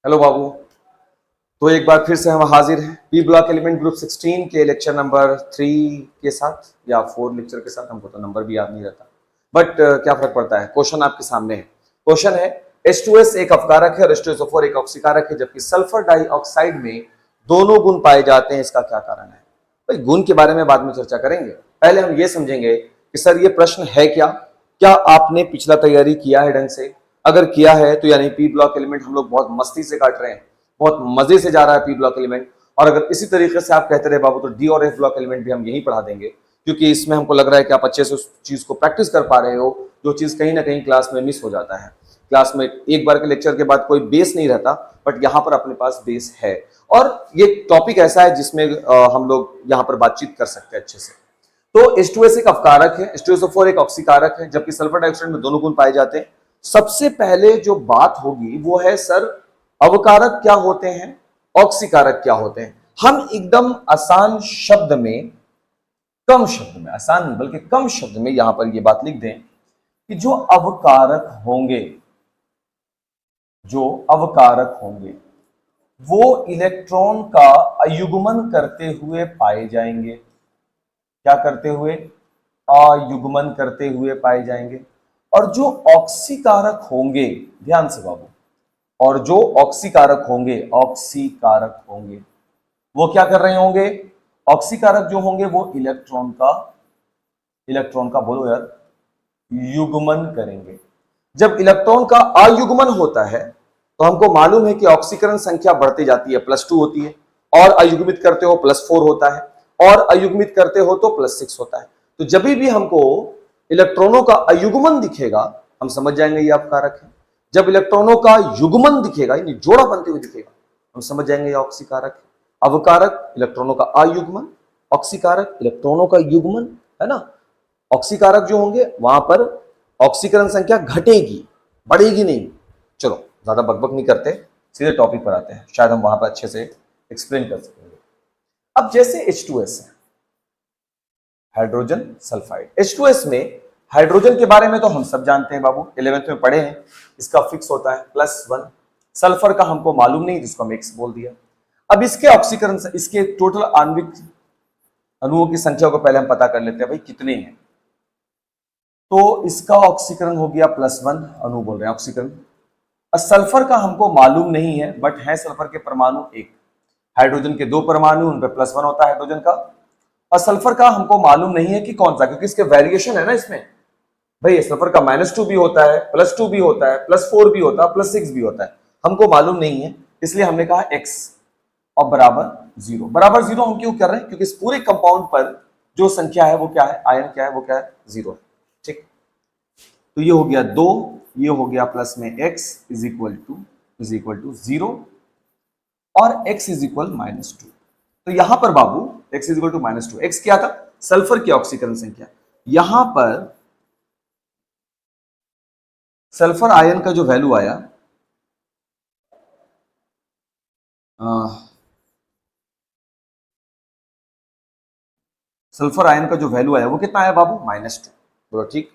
Hello बाबू। तो एक बार फिर से हम हाजिर हैं पी ब्लॉक एलिमेंट ग्रुप 16 के लेक्चर नंबर 3 के साथ या 4 लेक्चर के साथ। हमको तो नंबर भी याद नहीं रहता, बट क्या फर्क पड़ता है। क्वेश्चन आपके सामने है। क्वेश्चन है H2S एक अपकारक है और H2SO4 एक ऑक्सीकारक है, जबकि सल्फर डाइऑक्साइड में दोनों गुण पाए जाते हैं। इसका क्या कारण है? भाई गुण के बारे में बाद में चर्चा करेंगे, पहले हम ये समझेंगे कि सर ये प्रश्न है क्या। क्या आपने पिछला तैयारी किया है ढंग से? अगर किया है तो यानी पी ब्लॉक एलिमेंट हम लोग बहुत मस्ती से काट रहे हैं, बहुत मजे से जा रहा है पी ब्लॉक एलिमेंट। और अगर इसी तरीके से आप कहते रहे बाबू तो डी और एफ ब्लॉक एलिमेंट भी हम यही पढ़ा देंगे, क्योंकि इसमें हमको लग रहा है कि आप अच्छे से उस चीज को प्रैक्टिस कर पा रहे हो, जो चीज कहीं ना कहीं क्लास में मिस हो जाता है। क्लास में एक बार के लेक्चर के बाद कोई बेस नहीं रहता, बट यहाँ पर अपने पास बेस है। और ये टॉपिक ऐसा है जिसमें हम लोग यहाँ पर बातचीत कर सकते हैं अच्छे से। तो H2S एक अपकारक है, H2SO4 एक ऑक्सीकारक है, जबकि सल्फर डाइऑक्साइड में दोनों गुण पाए जाते हैं। सबसे पहले जो बात होगी वो है सर अवकारक क्या होते हैं, ऑक्सीकारक क्या होते हैं। हम एकदम आसान शब्द में, कम शब्द में, आसान नहीं बल्कि कम शब्द में यहां पर ये बात लिख दें कि जो अवकारक होंगे वो इलेक्ट्रॉन का अयुग्मन करते हुए पाए जाएंगे। क्या करते हुए? अयुग्मन करते हुए पाए जाएंगे। और जो ऑक्सीकारक होंगे, ध्यान से बाबू, और जो ऑक्सीकारक होंगे वो क्या कर रहे होंगे? ऑक्सीकारक जो होंगे वो इलेक्ट्रॉन का बोलो यार, युग्मन करेंगे। जब इलेक्ट्रॉन का अयुग्मन होता है तो हमको मालूम है कि ऑक्सीकरण संख्या बढ़ती जाती है, +2 होती है, और अयुग्मित करते हो +4 होता है, और अयुग्मित करते हो तो +6 होता है। तो जब भी हमको इलेक्ट्रॉनों का अयुग्मन दिखेगा हम समझ जाएंगे ये अपकारक है। जब इलेक्ट्रॉनों का युग्मन दिखेगा यानी जोड़ा बनते हुए दिखेगा हम समझ जाएंगे ये ऑक्सीकारक है। अवकारक इलेक्ट्रॉनों का अयुग्मन, ऑक्सीकारक इलेक्ट्रॉनों का युग्मन, है ना। ऑक्सीकारक जो होंगे वहां पर ऑक्सीकरण संख्या घटेगी, बढ़ेगी नहीं। चलो ज्यादा बकबक नहीं करते, सीधे टॉपिक पर आते हैं, शायद हम वहां पर अच्छे से एक्सप्लेन कर सकेंगे। अब जैसे H2S है, हाइड्रोजन सल्फाइड। H2S में हाइड्रोजन के बारे में तो हम सब जानते हैं बाबू, 11th में पढ़े हैं। इसका फिक्स होता है +1। सल्फर का हमको मालूम नहीं जिसको हम X बोल दिया। अब इसके ऑक्सीकरण, इसके टोटल आणविक अणुओं की संख्या को पहले हम पता कर लेते हैं, भाई कितने हैं। तो इसका ऑक्सीकरण हो गया +1, अणु बोल रहे हैं ऑक्सीकरण। सल्फर का हमको मालूम नहीं है, बट है सल्फर के परमाणु एक, हाइड्रोजन के 2 परमाणु, उन पर +1 होता है हाइड्रोजन का। और सल्फर का हमको मालूम नहीं है कि कौन सा, क्योंकि इसके वेरिएशन है ना इसमें। भाई सल्फर का -2 भी होता है, +2 भी होता है, +4 भी होता है, +6 भी होता है, हमको मालूम नहीं है, इसलिए हमने कहा X और बराबर 0। बराबर 0 हम क्यों कर रहे हैं? क्योंकि इस पूरे कंपाउंड पर जो संख्या है वो क्या है, आयन क्या है, वो क्या है, 0 है। ठीक, तो ये हो गया 2, ये हो गया प्लस में x इज इक्वल टू 0 और x इज इक्वल -2। तो यहां पर बाबू x is equal to -2, x क्या था? सल्फर की ऑक्सीकरण संख्या। यहां पर सल्फर आयन का जो वैल्यू आया, सल्फर आयन का जो वैल्यू आया वो कितना आया बाबू? -2। बोलो ठीक।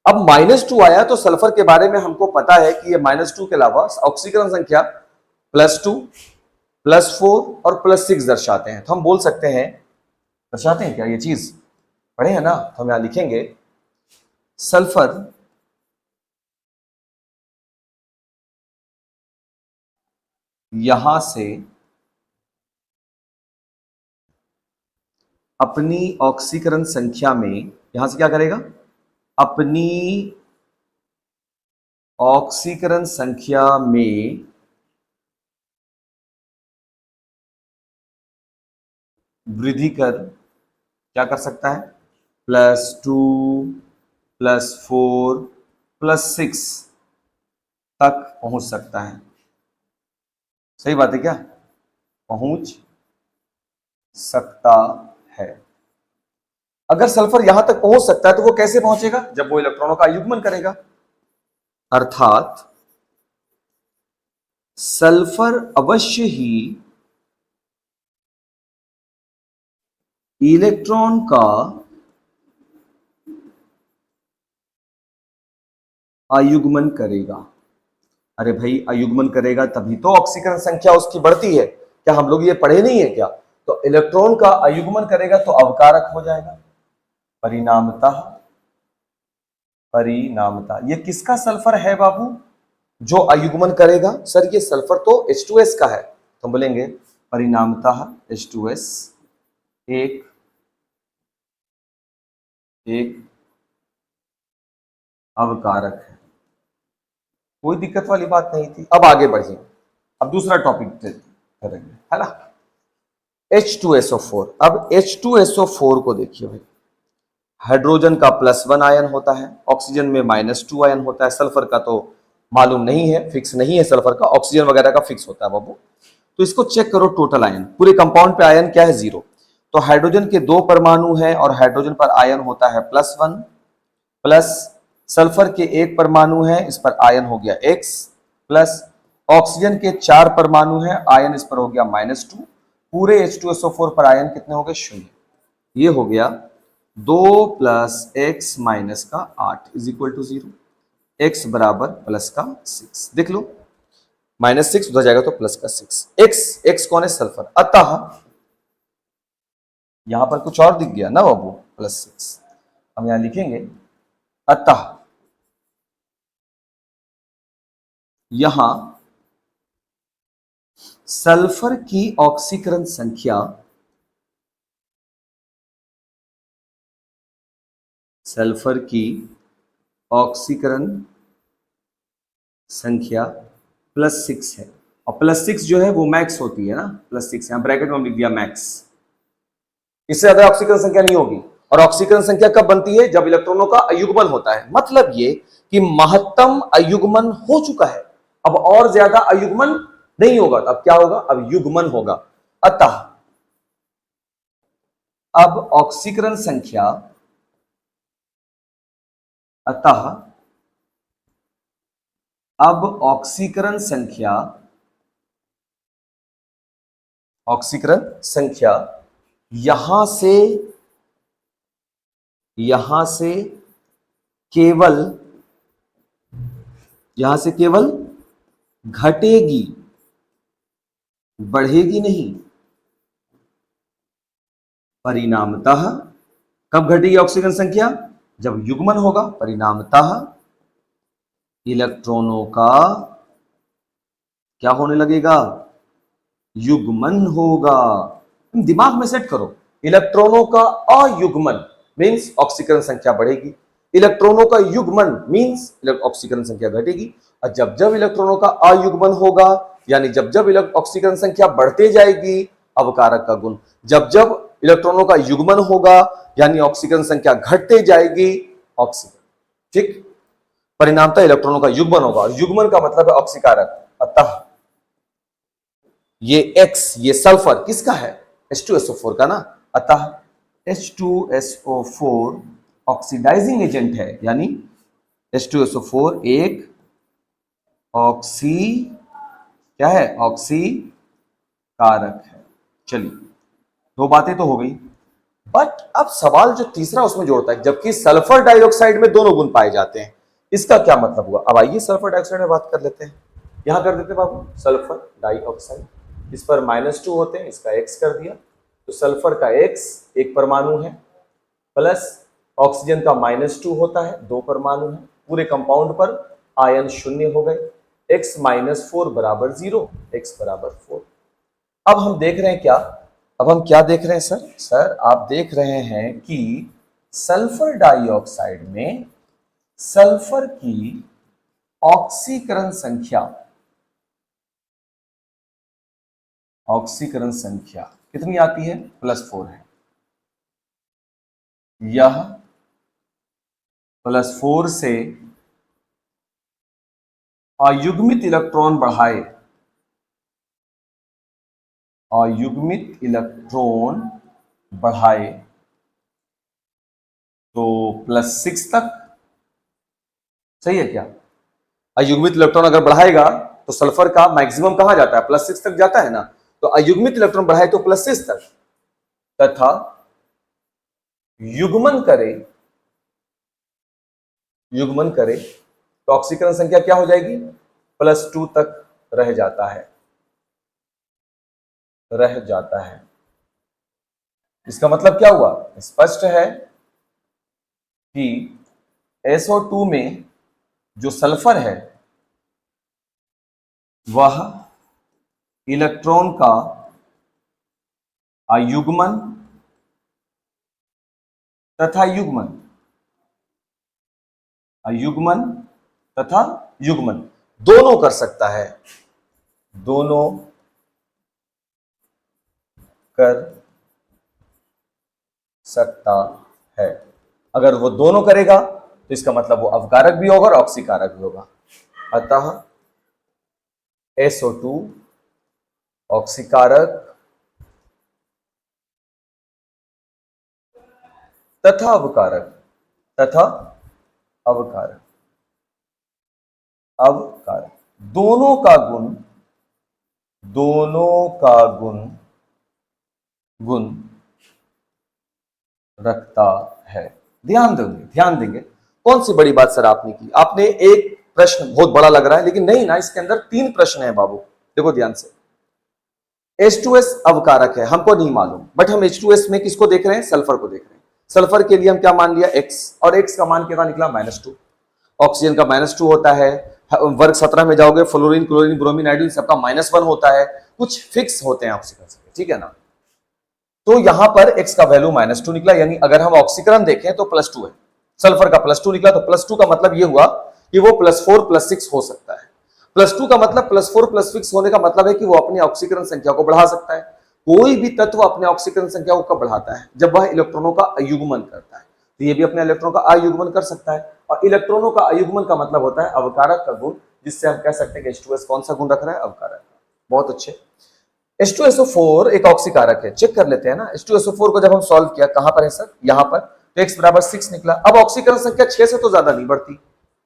अब -2 आया तो सल्फर के बारे में हमको पता है कि ये -2 के अलावा ऑक्सीकरण संख्या +2, +4 और +6 दर्शाते हैं। तो हम बोल सकते हैं, दर्शाते हैं क्या ये चीज? पढ़े हैं ना, तो हम यहां लिखेंगे सल्फर यहां से अपनी ऑक्सीकरण संख्या में, यहां से क्या करेगा? अपनी ऑक्सीकरण संख्या में वृद्धि कर क्या कर सकता है? +2, +4, +6 तक पहुंच सकता है। सही बात है क्या? पहुंच सकता है। अगर सल्फर यहां तक पहुंच सकता है तो वो कैसे पहुंचेगा? जब वो इलेक्ट्रॉनों का युग्मन करेगा। अर्थात सल्फर अवश्य ही इलेक्ट्रॉन का आयुग्मन करेगा। अरे भाई अयुग्मन करेगा तभी तो ऑक्सीकरण संख्या उसकी बढ़ती है, क्या हम लोग ये पढ़े नहीं है क्या? तो इलेक्ट्रॉन का अयुग्मन करेगा तो अवकारक हो जाएगा। परिणामतः परिणामतः ये किसका सल्फर है बाबू जो अयुग्मन करेगा? सर ये सल्फर तो H2S का है, तो हम बोलेंगे परिणामतः H2S एक एक अवकारक है। कोई दिक्कत वाली बात नहीं थी। अब आगे बढ़िए, अब दूसरा टॉपिक करेंगे, है ना। H2SO4। अब H2SO4 को देखिए भाई, हाइड्रोजन का +1 आयन होता है, ऑक्सीजन में -2 आयन होता है, सल्फर का तो मालूम नहीं है, फिक्स नहीं है सल्फर का, ऑक्सीजन वगैरह का फिक्स होता है बाबू। तो इसको चेक करो, टोटल आयन पूरे कंपाउंड पे आयन क्या है? 0। तो हाइड्रोजन के 2 परमाणु है और हाइड्रोजन पर आयन होता है +1, प्लस सल्फर के 1 परमाणु है, इस पर आयन हो गया X, प्लस ऑक्सीजन के 4 परमाणु है, आयन इस पर हो गया -2। पूरे H2SO4 पर आयन कितने हो गए? 0। ये हो गया 2 + x - का 8 = 0। x बराबर प्लस का 6, देख लो, -6 उधर जाएगा तो प्लस का 6। x कौन है? सल्फर। अतः यहां पर कुछ और दिख गया ना बाबू, +6। हम यहां लिखेंगे अतः यहां सल्फर की ऑक्सीकरण संख्या, सल्फर की ऑक्सीकरण संख्या +6 है, और +6 जो है वो मैक्स होती है ना, +6 यहां ब्रैकेट में हम लिख दिया मैक्स। इससे ज्यादा ऑक्सीकरण संख्या नहीं होगी। और ऑक्सीकरण संख्या कब बनती है? जब इलेक्ट्रॉनों का अयुग्मन होता है। मतलब ये कि महत्तम अयुग्मन हो चुका है, अब और ज्यादा अयुग्मन नहीं होगा। तो अब क्या होगा? अब युग्मन होगा। अतः अब ऑक्सीकरण संख्या, अतः अब ऑक्सीकरण संख्या यहां से केवल घटेगी, बढ़ेगी नहीं। परिणामतः कब घटेगी ऑक्सीजन संख्या? जब युग्मन होगा। परिणामतः इलेक्ट्रॉनों का क्या होने लगेगा? युग्मन होगा। तुम दिमाग में सेट करो, इलेक्ट्रॉनों का अयुग्मन मींस ऑक्सीकरण संख्या बढ़ेगी, इलेक्ट्रॉनों का युग्मन मींस ऑक्सीकरण संख्या घटेगी। और जब जब इलेक्ट्रॉनों का अयुग्मन होगा, यानी जब जब ऑक्सीकरण संख्या बढ़ते जाएगी, अवकारक का गुण। जब जब इलेक्ट्रॉनों का युग्मन होगा, यानी ऑक्सीकरण संख्या घटते जाएगी, ऑक्सीकरण। ठीक, परिणामतः इलेक्ट्रॉनों का युग्मन होगा, और युग्मन का मतलब है ऑक्सीकारक। अतः ये X, ये सल्फर किसका है? H2SO4 का ना। अतः H2SO4 ऑक्सीडाइजिंग एजेंट है, यानी H2SO4 एक क्या है? ऑक्सी कारक है। चलिए, दो बातें तो हो गई, बट अब सवाल जो तीसरा उसमें जोड़ता है, जबकि सल्फर डाइऑक्साइड में दोनों गुण पाए जाते हैं, इसका क्या मतलब हुआ? अब आइए सल्फर डाइऑक्साइड में बात कर लेते हैं। यहां कर देते बाबू, सल्फर डाइऑक्साइड, इस पर -2 होते हैं, इसका X कर दिया, तो सल्फर का X एक परमाणु है, प्लस ऑक्सीजन का -2 होता है, 2 परमाणु है, पूरे कंपाउंड पर आयन 0 हो गए। X - 4 = 0, X = 4। अब हम देख रहे हैं क्या? अब हम क्या देख रहे हैं सर? सर आप देख रहे हैं कि सल्फर डाइऑक्साइड में सल्फर की ऑक्सीकरण संख्या कितनी आती है? +4 है। यह +4 से अयुग्मित इलेक्ट्रॉन बढ़ाए, तो +6 तक। सही है क्या? अयुग्मित इलेक्ट्रॉन अगर बढ़ाएगा तो सल्फर का मैक्सिमम कहां जाता है? +6 तक जाता है ना। तो अयुग्मित इलेक्ट्रॉन बढ़ाए तो +6 तक, तथा युग्मन करे तो ऑक्सीकरण संख्या क्या हो जाएगी? +2 तक रह जाता है, रह जाता है। इसका मतलब क्या हुआ? स्पष्ट है कि SO2 में जो सल्फर है वह इलेक्ट्रॉन का आयुग्मन तथा युग्मन, आयुग्मन तथा युग्मन दोनों कर सकता है, दोनों कर सकता है। अगर वो दोनों करेगा तो इसका मतलब वो अवकारक भी होगा और ऑक्सीकारक भी होगा। अतः SO2 ऑक्सीकारक तथा अवकारक, तथा अवकारक, अवकारक दोनों का गुण, दोनों का गुण रखता है। ध्यान देंगे, ध्यान देंगे। कौन सी बड़ी बात सर आपने की? आपने एक प्रश्न बहुत बड़ा लग रहा है, लेकिन नहीं ना, इसके अंदर 3 प्रश्न है बाबू। देखो ध्यान से, H2S अवकारक है, हमको नहीं मालूम, बट हम H2S में किसको देख रहे हैं? सल्फर को देख रहे हैं। सल्फर के लिए हम क्या मान लिया? X, और X का मान कितना निकला? -2। ऑक्सीजन का -2 होता है। वर्ग 17 में जाओगे, फ्लोरीन, क्लोरीन, ब्रोमीन, आयोडीन सबका -1 होता है। कुछ फिक्स होते हैं ऑक्सीजन, ठीक है ना? तो यहां पर X का वैल्यू -2 निकला, यानी अगर हम ऑक्सीकरण देखें तो +2 है। सल्फर का +2 निकला, तो +2 का मतलब यह हुआ कि वो +4 +6 हो सकता है। +2 का मतलब +4 +6 होने का मतलब है कि वो अपनी ऑक्सीकरण संख्या को बढ़ा सकता है। कोई भी तत्व अपने ऑक्सीकरण संख्या को कब बढ़ाता है? जब वह इलेक्ट्रॉनों का अयुग्मन करता है। तो ये भी अपने इलेक्ट्रॉनों का अयुग्मन कर सकता है, और इलेक्ट्रॉनों का अयुग्मन का मतलब होता है अवकारक का गुण, जिससे हम कह सकते हैं कि H2S कौन सा गुण रख रहा है? अवकारक। बहुत अच्छे। H2SO4 एक ऑक्सीकारक है, चेक कर लेते हैं ना। H2SO4 को जब हम सॉल्व किया, कहां पर है सर? यहां पर, तो x बराबर 6 निकला। अब ऑक्सीकरण संख्या 6 से तो ज्यादा नहीं बढ़ती,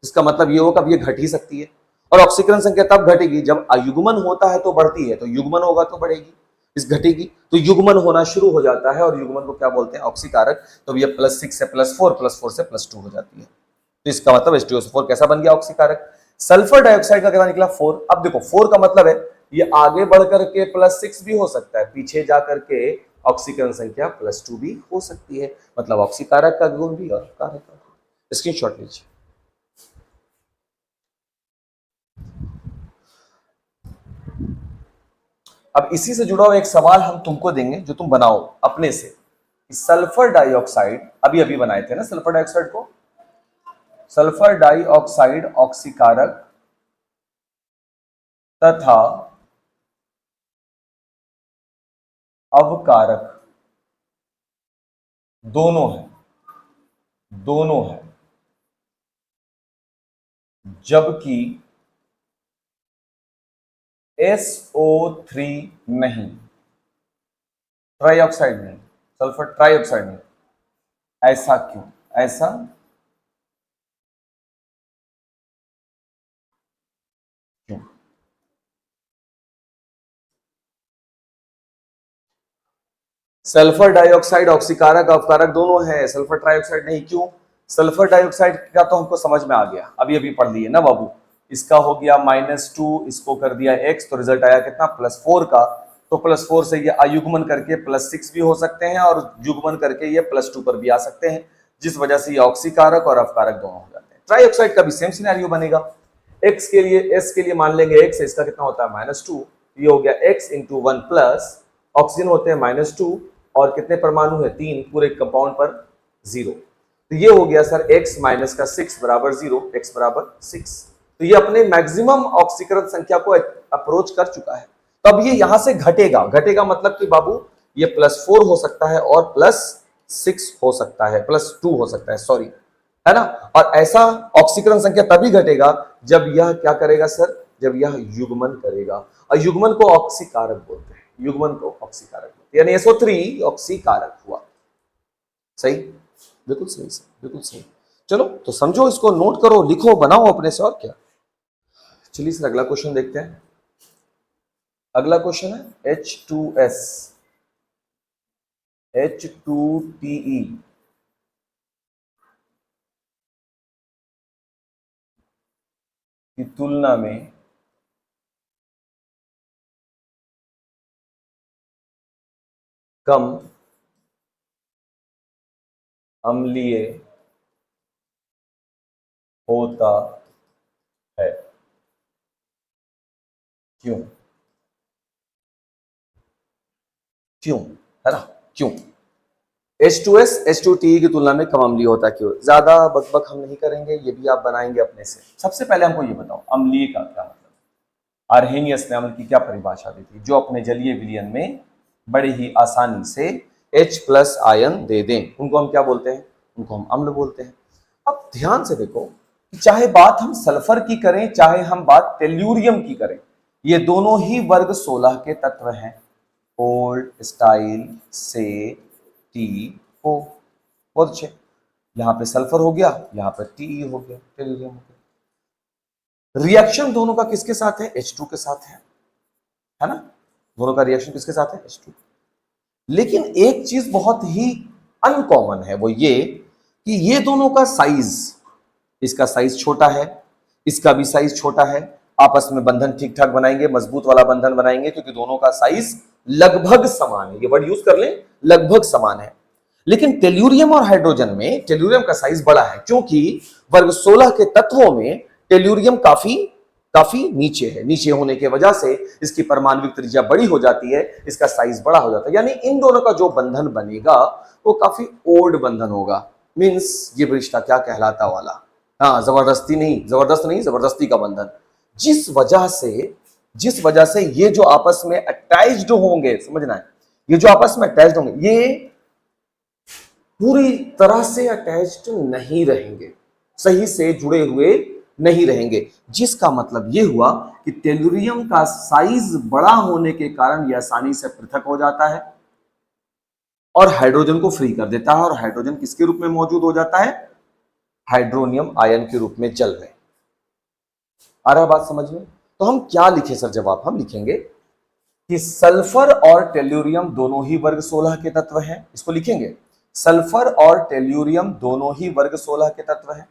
इसका मतलब ये होगा कि ये घट ही सकती है, और ऑक्सीकरण संख्या तब घटेगी जब अयुग्मन होता है तो बढ़ती है, तो युग्मन होगा तो बढ़ेगी, इस घटेगी तो युग्मन होना शुरू हो जाता है, और युग्मन को क्या बोलते हैं? ऑक्सीकारक। तो ये +6 से +4, +4 से +2 हो जाती है, तो इसका मतलब H2SO4 कैसा बन गया? ऑक्सीकारक। सल्फर डाइऑक्साइड का कितना निकला? 4। अब देखो 4 का मतलब है ये आगे बढ़ करके +6 भी हो सकता है, पीछे जाकर के ऑक्सीकरण संख्या +2 भी हो सकती है, मतलब ऑक्सीकारक का गुण भी और कारक का गुण। स्क्रीनशॉट लीजिए। अब इसी से जुड़ा हुआ एक सवाल हम तुमको देंगे, जो तुम बनाओ अपने से। सल्फर डाइऑक्साइड अभी अभी बनाए थे ना, सल्फर डाइऑक्साइड को, सल्फर डाइऑक्साइड ऑक्सीकारक तथा अवकारक दोनों है, दोनों है, जबकि SO3 नहीं, ट्राइऑक्साइड नहीं, सल्फर ट्राइऑक्साइड नहीं। ऐसा क्यों? ऐसा क्यों? सल्फर डाइऑक्साइड ऑक्सीकारक अवकारक दोनों है, सल्फर ट्राइऑक्साइड नहीं, क्यों? सल्फर डाइऑक्साइड का तो हमको समझ में आ गया, अभी अभी पढ़ लिए ना बाबू। इसका हो गया -2, इसको कर दिया x, तो रिजल्ट आया कितना? +4 का। तो +4 से ये अयुग्मन करके +6 भी हो सकते हैं, और युग्मन करके ये +2 पर भी आ सकते हैं, जिस वजह से ये ऑक्सीकारक और अवकारक दोनों हो जाते हैं। ट्राइऑक्साइड का भी सेम सिनेरियो बनेगा। x के लिए, s के लिए मान लेंगे x, इसका कितना होता है? -2। ये हो गया x इंटू 1 प्लस, ऑक्सीजन होते हैं -2, और कितने परमाणु है? 3, पूरे कंपाउंड पर 0। तो ये हो गया सर x माइनस का 6 बराबर 0, x बराबर 6। तो ये अपने मैक्सिमम ऑक्सीकरण संख्या को अप्रोच कर चुका है। तो अब ये यहां से घटेगा, घटेगा मतलब कि बाबू ये +4 हो सकता है और +6 हो सकता है, +2 हो सकता है, सॉरी, है ना। और ऐसा ऑक्सीकरण संख्या तभी घटेगा जब यह क्या करेगा सर? जब यह युग्मन करेगा, और युग्मन को ऑक्सीकारक बोलते हैं, युग्मन को ऑक्सीकारक बोलते हैं, यानी SO3 ऑक्सीकारक हुआ। सही, बिल्कुल सही सर, बिल्कुल सही। चलो तो समझो, इसको नोट करो, लिखो, बनाओ अपने से, और क्या। चलिए सर अगला क्वेश्चन देखते हैं। अगला क्वेश्चन है H2S, H2PE की तुलना में कम अम्लीय होता है। क्यों? क्यों, है ना? क्यों? H2S H2TE की तुलना में कम अम्लीय होता है। क्यों? ज्यादा बकबक हम नहीं करेंगे, ये भी आप बनाएंगे अपने से। सबसे पहले हमको ये बताओ अम्लीय का क्या मतलब। आर्हेनियस ने अम्ल की क्या परिभाषा दी थी? जो अपने जलीय विलयन में बड़े ही आसानी से H+ आयन दे दें, उनको हम क्या बोलते हैं? उनको हम अम्ल बोलते हैं। अब ध्यान से देखो, चाहे बात हम सल्फर की करें, चाहे हम बात टेल्यूरियम की करें, ये दोनों ही वर्ग 16 के तत्व हैं। ओल्ड स्टाइल से टी ओ, बहुत अच्छे। यहां पे सल्फर हो गया, यहां पर टी हो गया, टेल्यूरियम हो गया। रिएक्शन दोनों का किसके साथ है? H2 के साथ है ना? दोनों का रिएक्शन किसके साथ है? H2। लेकिन एक चीज बहुत ही अनकॉमन है, वो ये कि ये दोनों का साइज, इसका साइज छोटा है, इसका भी साइज छोटा है। आपस में बंधन ठीक ठाक बनाएंगे, मजबूत वाला बंधन बनाएंगे, क्योंकि दोनों का साइज लगभग समान है। ये वर्ड यूज कर लें, लगभग समान है। लेकिन टेल्यूरियम और हाइड्रोजन में टेल्यूरियम का साइज बड़ा है, क्योंकि वर्ग 16 के तत्वों में टेल्यूरियम काफी काफी नीचे है। नीचे होने की वजह से इसकी परमाणविक त्रिज्या बड़ी हो जाती है, इसका साइज बड़ा हो जाता है। यानी इन दोनों का जो बंधन बनेगा वो काफी ओल्ड बंधन होगा। मींस ये रिश्ता क्या कहलाता वाला? हाँ, जबरदस्ती नहीं, जबरदस्त नहीं, जबरदस्ती का बंधन। जिस वजह से ये जो आपस में अटैच्ड होंगे, समझना है, ये जो आपस में अटैच्ड होंगे, ये पूरी तरह से अटैच्ड नहीं रहेंगे, सही से जुड़े हुए नहीं रहेंगे। जिसका मतलब यह हुआ कि टेल्यूरियम का साइज बड़ा होने के कारण यह आसानी से पृथक हो जाता है और हाइड्रोजन को फ्री कर देता है। और हाइड्रोजन किसके रूप में मौजूद हो जाता है? हाइड्रोनियम आयन के रूप में जल में। आ रहा बात समझ में? तो हम क्या लिखे सर जवाब? हम लिखेंगे कि सल्फर और टेल्यूरियम दोनों ही वर्ग 16 के तत्व हैं। इसको लिखेंगे, सल्फर और टेल्यूरियम दोनों ही वर्ग 16 के तत्व हैं,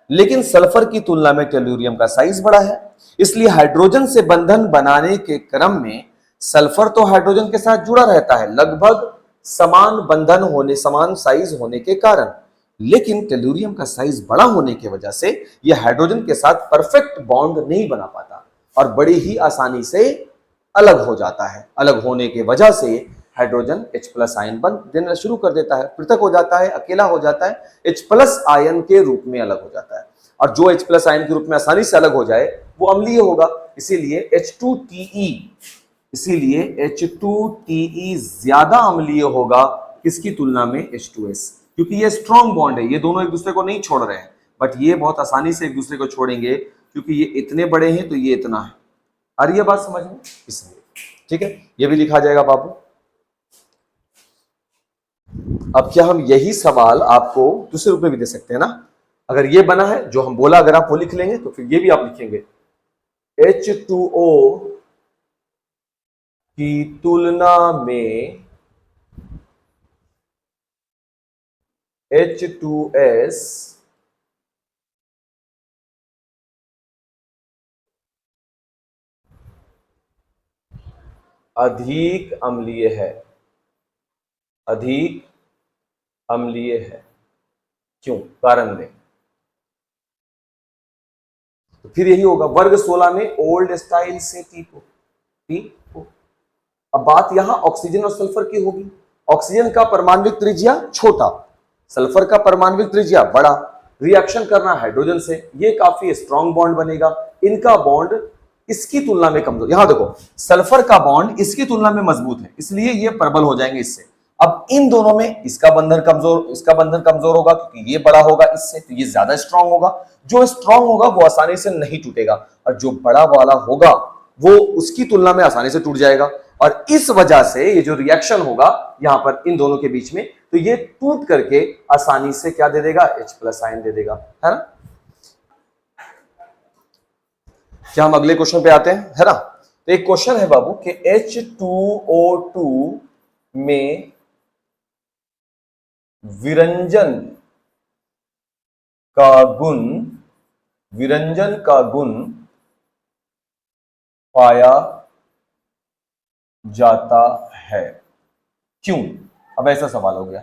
लेकिन सल्फर की तुलना में टेल्यूरियम का साइज बड़ा है। इसलिए हाइड्रोजन से बंधन बनाने के क्रम में सल्फर तो हाइड्रोजन के साथ जुड़ा रहता है, लगभग समान बंधन होने, समान साइज होने के कारण। लेकिन टेल्यूरियम का साइज बड़ा होने की वजह से यह हाइड्रोजन के साथ परफेक्ट बॉन्ड नहीं बना पाता और बड़ी ही आसानी से अलग हो जाता है। अलग होने की वजह से हाइड्रोजन H+ आयन बन देना शुरू कर देता है, पृथक हो जाता है, अकेला हो जाता है, H+ आयन के रूप में अलग हो जाता है। और जो H+ आयन के रूप में आसानी से अलग हो जाए वो अम्लीय होगा। इसीलिए H2TE, इसीलिए H2TE ज्यादा अम्लीय होगा किसकी तुलना में? H2S, क्योंकि ये स्ट्रॉन्ग बॉन्ड है, ये दोनों एक दूसरे को नहीं छोड़ रहे हैं, बट ये बहुत आसानी से एक दूसरे को छोड़ेंगे क्योंकि ये इतने बड़े हैं तो ये इतना है। आ रही है बात समझ में? इसलिए ठीक है, ये भी लिखा जाएगा बाबू। अब क्या हम यही सवाल आपको दूसरे रूप में भी दे सकते हैं ना? अगर ये बना है जो हम बोला, अगर आप वो लिख लेंगे तो फिर ये भी आप लिखेंगे, H2O की तुलना में H2S अधिक अम्लीय है, अधिक अम्लीय है। क्यों? कारण दें। तो फिर यही होगा, वर्ग 16 में ओल्ड स्टाइल से टी को। अब बात यहां ऑक्सीजन और सल्फर की होगी। ऑक्सीजन का परमाणविक त्रिज्या छोटा, सल्फर का परमाणविक त्रिज्या बड़ा, रिएक्शन करना हाइड्रोजन से, ये काफी स्ट्रॉन्ग बॉन्ड बनेगा। इनका बॉन्ड इसकी तुलना में कमजोर। यहां देखो, सल्फर का बॉन्ड इसकी तुलना में मजबूत है, इसलिए ये प्रबल हो जाएंगे इससे। अब इन दोनों में इसका बंधन कमजोर होगा क्योंकि ये बड़ा होगा इससे, तो ये ज्यादा स्ट्रांग होगा। जो स्ट्रांग होगा वो आसानी से नहीं टूटेगा, और जो बड़ा वाला होगा वो उसकी तुलना में आसानी से टूट जाएगा। और इस वजह से ये जो रिएक्शन होगा यहां पर इन दोनों के बीच में, तो ये टूट करके आसानी से क्या दे देगा? H+ आयन दे देगा, है ना? क्या हम अगले क्वेश्चन पे आते हैं, है ना? तो एक क्वेश्चन है बाबू कि H2O2 में विरंजन का गुण, विरंजन का गुण पाया जाता है। क्यों? अब ऐसा सवाल हो गया।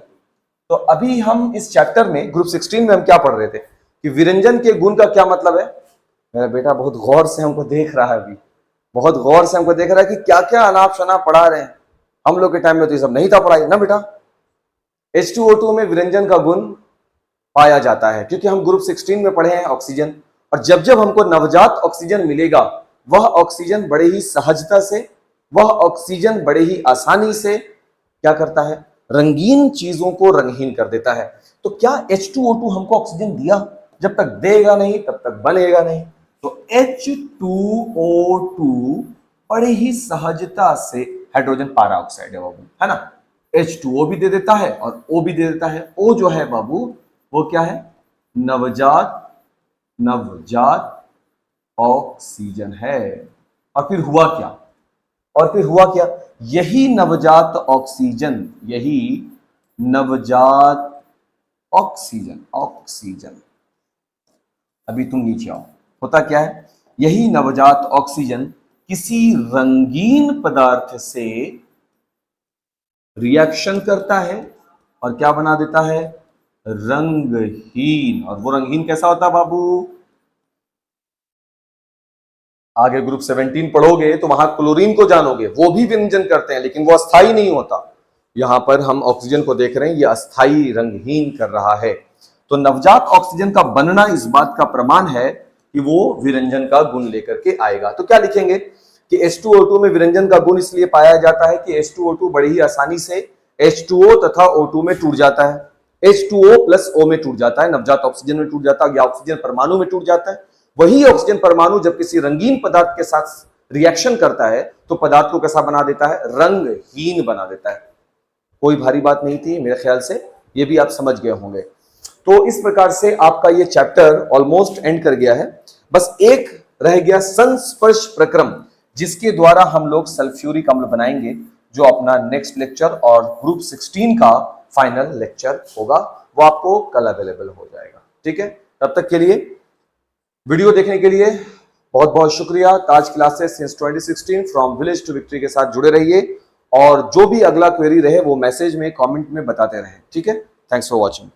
तो अभी हम इस चैप्टर में ग्रुप 16 में हम क्या पढ़ रहे थे कि विरंजन के गुण का क्या मतलब है। मेरा बेटा बहुत गौर से हमको देख रहा है, अभी बहुत गौर से हमको देख रहा है कि क्या क्या अनाप शनाप पढ़ा रहे हैं। हम लोग के टाइम में तो ये सब नहीं था पढ़ाई ना बेटा। H2O2 में विरंजन का गुण पाया जाता है क्योंकि हम ग्रुप 16 में पढ़े हैं ऑक्सीजन, और जब जब हमको नवजात ऑक्सीजन मिलेगा वह ऑक्सीजन बड़े ही सहजता से, वह ऑक्सीजन बड़े ही आसानी से क्या करता है, रंगीन चीजों को रंगहीन कर देता है। तो क्या H2O2 हमको ऑक्सीजन दिया? जब तक देगा नहीं तब तक बनेगा नहीं। तो H2O2 बड़े ही सहजता से हाइड्रोजन पारा ऑक्साइड है बाबू, है ना। H2O भी दे देता है और O भी दे देता है। O जो है बाबू वो क्या है, नवजात ऑक्सीजन है। और फिर हुआ क्या, यही नवजात ऑक्सीजन, अभी तुम नीचे आओ, होता क्या है, यही नवजात ऑक्सीजन किसी रंगीन पदार्थ से रिएक्शन करता है और क्या बना देता है, रंगहीन। और वो रंगहीन कैसा होता है बाबू? आगे ग्रुप 17 पढ़ोगे तो वहां क्लोरीन को जानोगे, वो भी विरंजन करते हैं लेकिन वो अस्थाई नहीं होता। यहां पर हम ऑक्सीजन को देख रहे हैं, ये अस्थाई रंगहीन कर रहा है। तो नवजात ऑक्सीजन का बनना इस बात का प्रमाण है कि वो विरंजन का गुण लेकर के आएगा। तो क्या लिखेंगे कि H2O2 में विरंजन का गुण इसलिए पाया जाता है कि H2O2 बड़ी ही आसानी से H2O तथा O2 में टूट जाता है, H2O प्लस O में टूट जाता है, नवजात ऑक्सीजन में टूट जाता है या ऑक्सीजन परमाणु में टूट जाता है। वही ऑक्सीजन परमाणु जब किसी रंगीन पदार्थ के साथ रिएक्शन करता है तो पदार्थ को कैसा बना देता है, रंगहीन बना देता है। कोई भारी बात नहीं थी मेरे ख्याल से, ये भी आप समझ गए होंगे। तो इस प्रकार से आपका ये चैप्टर ऑलमोस्ट एंड कर गया है। बस एक रह गया संस्पर्श प्रक्रम, जिसके द्वारा हम लोग सल्फ्यूरिक अम्ल बनाएंगे, जो अपना नेक्स्ट लेक्चर और ग्रुप 16 का फाइनल लेक्चर होगा, वो आपको कल अवेलेबल हो जाएगा। ठीक है, तब तक के लिए वीडियो देखने के लिए बहुत बहुत शुक्रिया। Taj classes since 2016 from village to victory के साथ जुड़े रहिए, और जो भी अगला क्वेरी रहे वो मैसेज में, कमेंट में बताते रहें। ठीक है, थैंक्स फॉर वॉचिंग।